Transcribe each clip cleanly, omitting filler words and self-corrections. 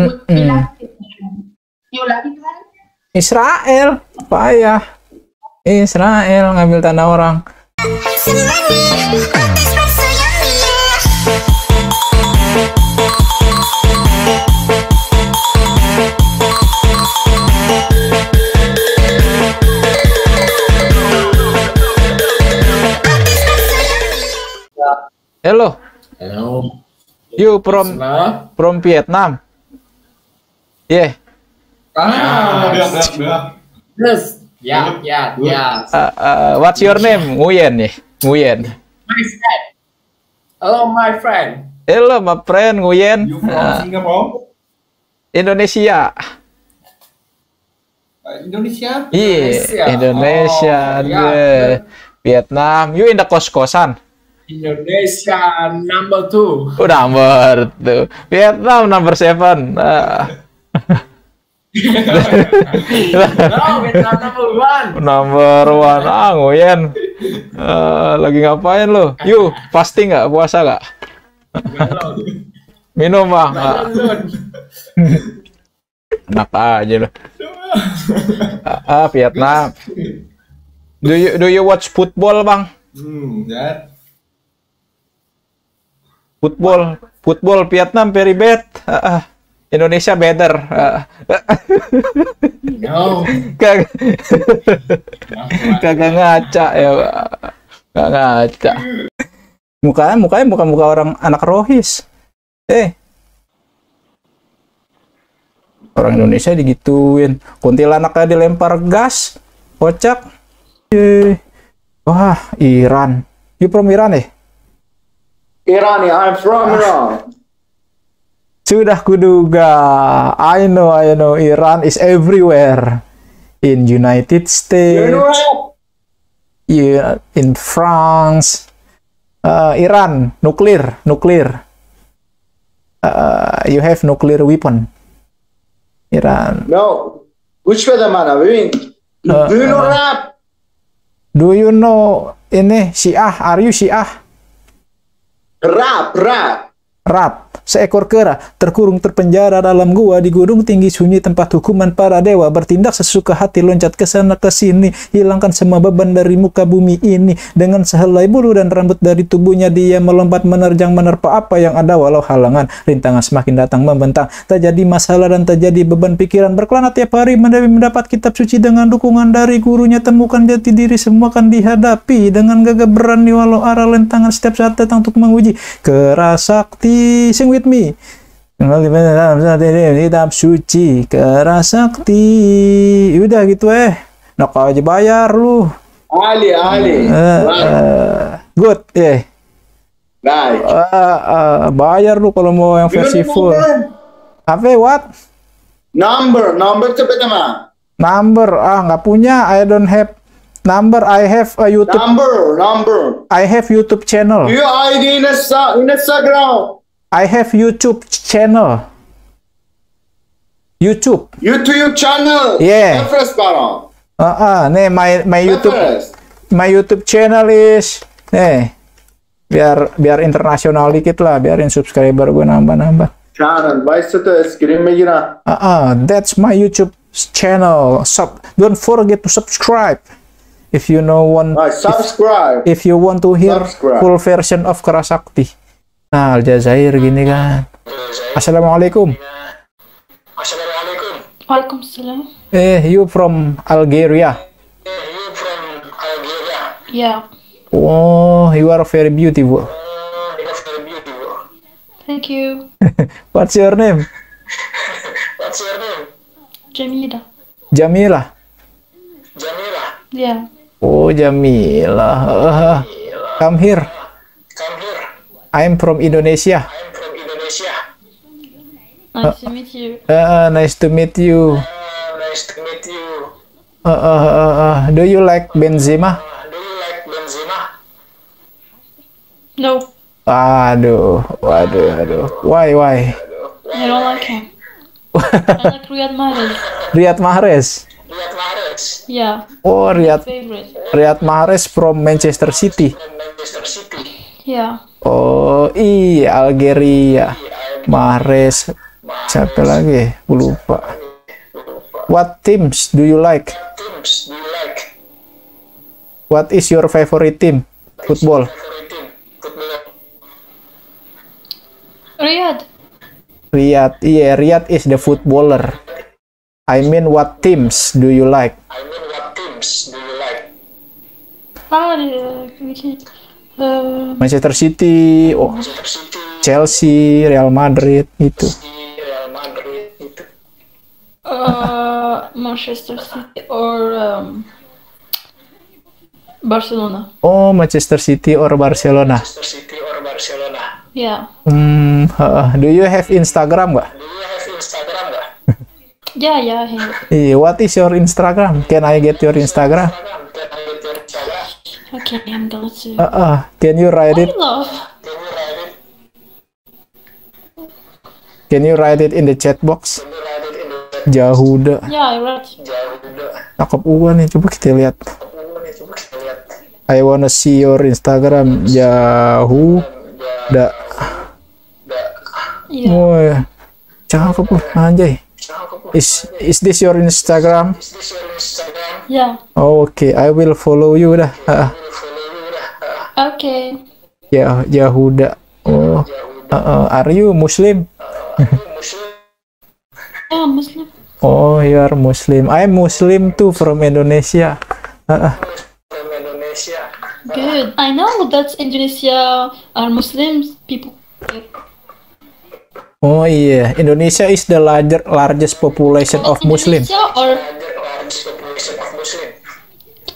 We love it. You love it, right? Israel, payah. Israel ngambil tanah orang. Hello. Hello. You from Vietnam? Yeah. Yes. Yeah. What's your name? Nguyen nih. Nguyen. My friend. Hello, my friend. Hello, my friend Nguyen. You from Singapore? Indonesia. Indonesia? Iya, Indonesia. Oh, Deh. Vietnam. You in the kos-kosan? Indonesia number 2. Oh, number 2. Vietnam number 7. No, Vietnam number 1. Number 1. Nguyen. Lagi ngapain lo? You fasting nggak? Puasa nggak? Minum bang? Enak aja lo. Vietnam. Do you watch football bang? That. Football Vietnam very bad. Indonesia better. No. Kagak ngaca ya, nggak ngaca. Mukanya muka orang anak rohis. Orang Indonesia digituin. Kuntilanaknya dilempar gas, kocak. Wah, Iran. You from Iran eh? Iran, I'm from Iran. Sudah kuduga. I know Iran is everywhere. In United States. Yeah, in France. Iran, nuclear. You have nuclear weapon. Iran. No. Which weather man? Do you know rap? Do you know ini Syiah? Are you Syiah? Rap. Seekor kera terkurung terpenjara dalam gua di gunung tinggi sunyi tempat hukuman para dewa, bertindak sesuka hati, loncat ke sana ke sini, hilangkan semua beban dari muka bumi ini. Dengan sehelai bulu dan rambut dari tubuhnya dia melompat menerjang menerpa apa yang ada walau halangan rintangan semakin datang membentang. Tak jadi masalah dan tak jadi beban pikiran, berkelana tiap hari mendapat kitab suci dengan dukungan dari gurunya, temukan jati diri semua akan dihadapi dengan gagah berani walau arah lentangan setiap saat datang untuk menguji kerasakti. Sing with me. Kitab suci kerasakti. Udah gitu nak aja bayar lu. Ali. Good Right. Bayar lu kalau mau yang versi full. Apa what? Number cepet mah. Number nggak punya. I don't have number. I have a YouTube. Number. I have YouTube channel. Your ID in Instagram. I have YouTube channel. YouTube channel. Yeah. First barang. Nih my YouTube channel is biar internasional dikit lah, biarin subscriber gue nambah. Channel, screen megira. That's my YouTube channel. Don't forget to subscribe. If you Subscribe. If you want to hear full version of Kerasakti. Nah, Aljazair gini kan. Assalamualaikum. Waalaikumsalam. You from Algeria? Yeah. Oh, you are very beautiful. Thank you. What's your name? Jamila. Yeah. Oh, Jamila. Come here. I'm from Indonesia. Nice to meet you. Nice to meet you. Do you like Benzema? No. Waduh. Why? I don't like him. I like Riyad Mahrez. Riyad Mahrez. Yeah. Oh, Favorite. Riyad Mahrez from Manchester City. Yeah. Oh iya, Algeria. Mahrez Siapa lagi? Lupa. What teams do you like? What is your favorite team? Football. Riyadh. Riyadh. Yeah, Riyadh is the footballer. I mean, what teams do you like? Manchester City, oh, Chelsea, Real Madrid itu. Manchester City or Barcelona. Oh, Manchester City or Barcelona. Yeah. Do you have Instagram nggak? Yeah, I have. Iya, what is your Instagram? Can I get your Instagram? Okay, I'm going to. Can you write I it? love. Can you write it in the chat box? Jahuda. Yeah, I wrote. Cakep nih, coba kita lihat. I wanna see your Instagram. Jahuda. Yeah. Woi, cakep anjay. Is this your Instagram? Yeah. Oh, okay, I will follow you dah. Okay. Ya, Yahuda. Oh, are you Muslim? Yeah, Muslim. Oh, you are Muslim. I'm Muslim too, from Indonesia. Good. I know that Indonesia are Muslims people. Oh iya, Indonesia is the largest population of Muslim. Indonesia or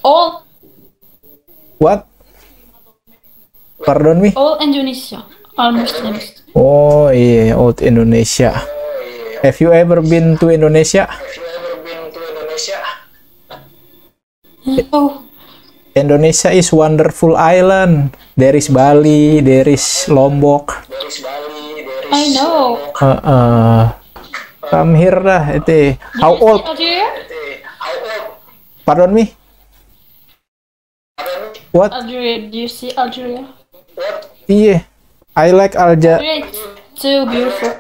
all What? Pardon me? all Indonesia are Muslims. Oh iya, old Indonesia. Have you ever been to Indonesia? Oh, Indonesia is wonderful island. There is Bali, there is Lombok. I know. Come here dah, itu. How old? Algeria? Pardon me? What? Algeria. Do you see Algeria? Iya, I like Algeria. Algeria is too beautiful.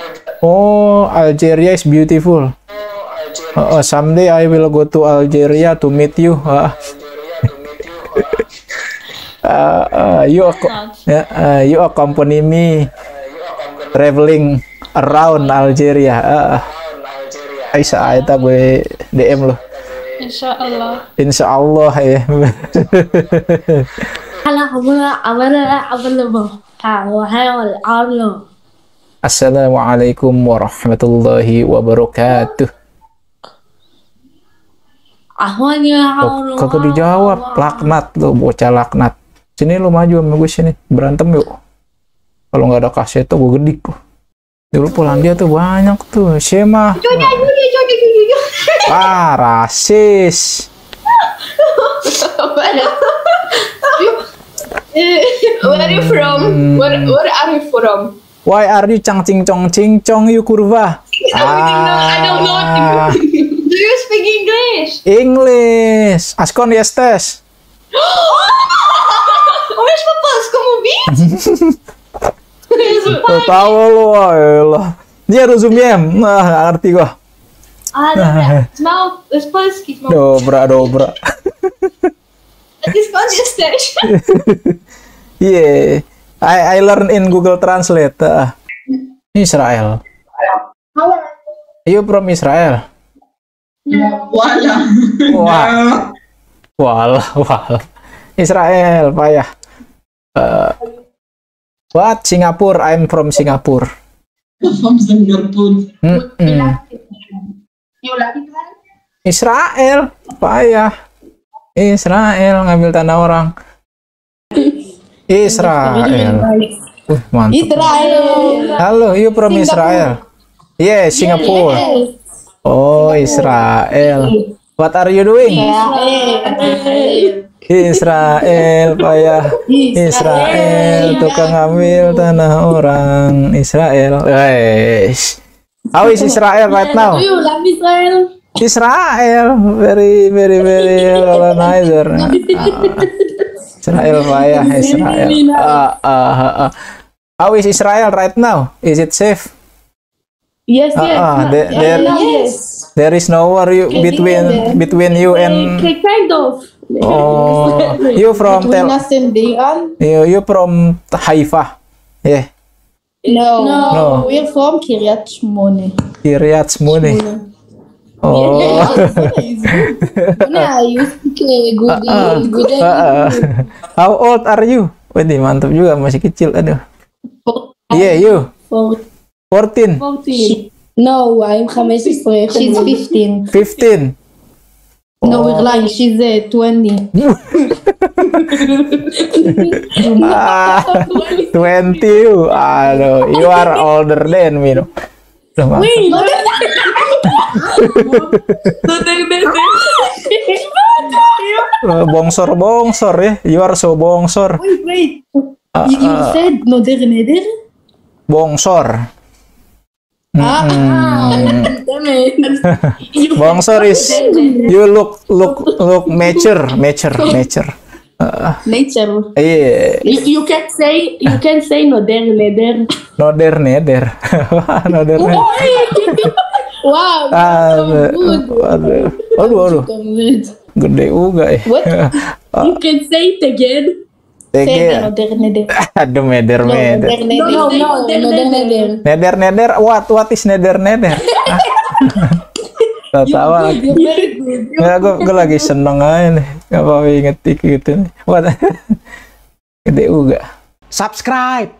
Oh, Algeria is beautiful. Someday I will go to Algeria to meet you. You accompany me traveling around Algeria. Aisyah, itu gue DM lo. Insyaallah. Insyaallah ya. Assalamualaikum warahmatullahi wabarakatuh. Kagak dijawab, laknat lo, bocah laknat. Sini lo maju sama gue sini, berantem yuk. Kalau nggak ada kaset tuh gue gedik. Dulu Polandia tuh banyak tuh, Shema. Rasis. Where are you from? Where are you from? Why are you cing-cing-cong-cing-cong you kurva? I don't know. Do you speak English? English. Ascon estes. Mas papas, como viste? Lo tahu lo, lah. Dia rozumiem. Nah, ngerti gua. Smał z Polski. Dobra. Ty skąd jesteś? Yeah, I learn in Google Translate. Israel. You from Israel? Wah. Israel, payah. What? Singapore? I'm from Singapore. From Singapore. Israel, payah. Israel ngambil tanah orang. Israel. Mantap. Israel. Halo, you from Israel? Yeah, Singapore. Oh, Israel. What are you doing? Israel, payah. Israel, tukang ngambil tanah orang. Israel. How is Israel right now? Israel, very colonizer. Israel, payah. Israel. How is Israel right now? Is it safe? Yes, yes. Yes. There is no war between you and Kind of. you from Between us and Iran? you from Haifa. Yeah. No. We're from Kiryat Shmone. Kiryat Shmone. Oh. Nah, you speak good. How old are you? Waduh, mantap juga, masih kecil. Aduh. Yeah, you. 14. No, I'm 15. She's 15. 15. No, we're lying. She's 20. 20. Aduh, you are older than me. No? Wait, bongsor ya. You are so bongsor. wait. You said Noder Neder? Bongsor. Damn it. Bongsor is you look mature. Nature. Iya. You can say Noder Neder. Noder neder. Noder neder. Wow. Aduh. Gede juga ya. What? You can say it again. Say Noder Neder. Aduh, meder. No, Noder Neder. Neder. What is neder? Tawa. You're very good. Ya, gue lagi seneng aja nih. Gak apa-apa inget gitu nih. What? Gede juga. Subscribe.